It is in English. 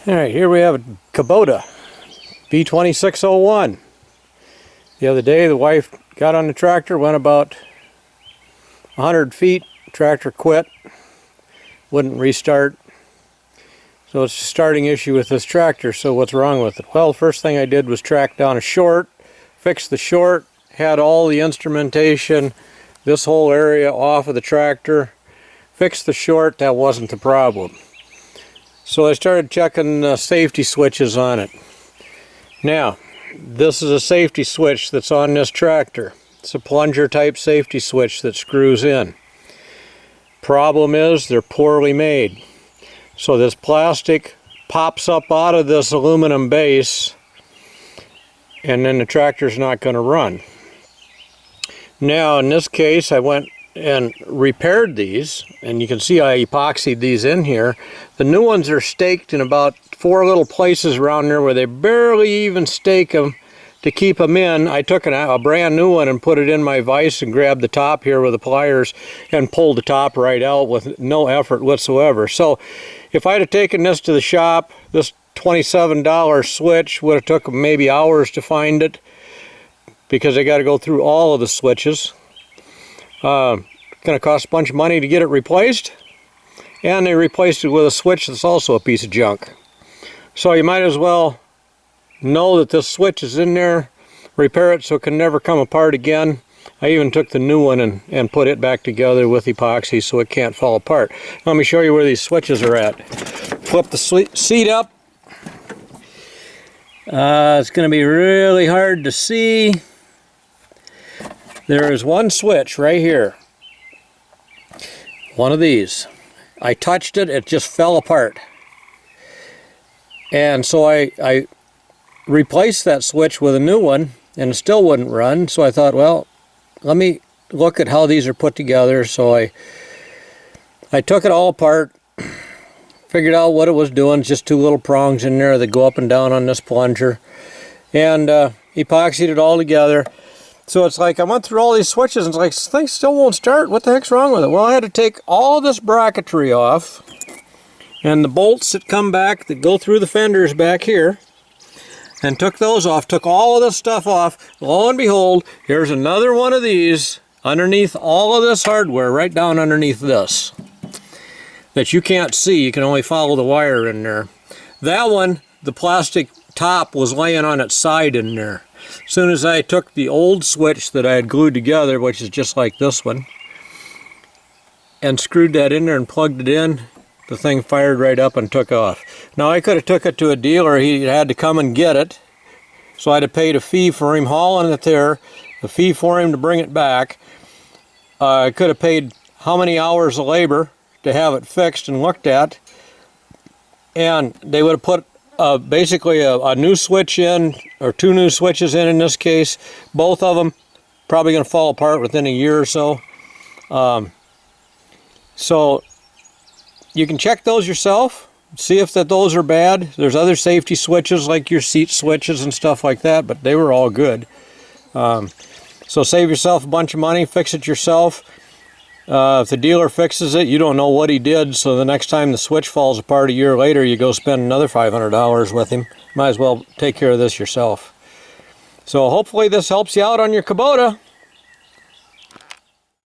Alright, here we have a Kubota B2601. The other day the wife got on the tractor, went about 100 feet, tractor quit, wouldn't restart. So it's a starting issue with this tractor. So what's wrong with it? Well, the first thing I did was track down a short, fix the short, had all the instrumentation, this whole area off of the tractor, fixed the short. That wasn't the problem. So I started checking safety switches on it. Now, this is a safety switch that's on this tractor. It's a plunger type safety switch that screws in. Problem is, they're poorly made. So this plastic pops up out of this aluminum base, and then the tractor's not going to run. Now, in this case, I went and repaired these, and you can see I epoxied these in here. The new ones are staked in about 4 little places around there where they barely even stake them to keep them in. I took a brand new one and put it in my vise and grabbed the top here with the pliers and pulled the top right out with no effort whatsoever. So if I'd have taken this to the shop, this $27 switch would have took maybe hours to find it, because I got to go through all of the switches. Going to cost a bunch of money to get it replaced, and they replaced it with a switch that's also a piece of junk. So you might as well know that this switch is in there, repair it so it can never come apart again. I even took the new one and put it back together with epoxy so it can't fall apart. Let me show you where these switches are at. Flip the seat up. It's going to be really hard to see. There is one switch right here. One of these. I touched it, it just fell apart. And so I replaced that switch with a new one, and it still wouldn't run. So I thought, well, let me look at how these are put together. So I took it all apart, figured out what it was doing. Just 2 little prongs in there that go up and down on this plunger, and epoxied it all together. So it's like I went through all these switches and it's like, this thing still won't start. What the heck's wrong with it? Well, I had to take all this bracketry off, and the bolts that come back that go through the fenders back here, and took those off, took all of this stuff off. Lo and behold, here's another one of these underneath all of this hardware, right down underneath this, that you can't see. You can only follow the wire in there. That one, the plastic top was laying on its side in there. As soon as I took the old switch that I had glued together, which is just like this one, and screwed that in there and plugged it in, the thing fired right up and took off. Now, I could have took it to a dealer. He had to come and get it, so I'd have paid a fee for him hauling it there, a fee for him to bring it back. I could have paid how many hours of labor to have it fixed and looked at, and they would have put basically a new switch in, or 2 new switches in this case. Both of them probably going to fall apart within a year or so. So you can check those yourself, see if those are bad. There's other safety switches like your seat switches and stuff like that, but they were all good. So save yourself a bunch of money, fix it yourself. If the dealer fixes it, you don't know what he did, so the next time the switch falls apart a year later, you go spend another $500 with him. Might as well take care of this yourself. So hopefully this helps you out on your Kubota.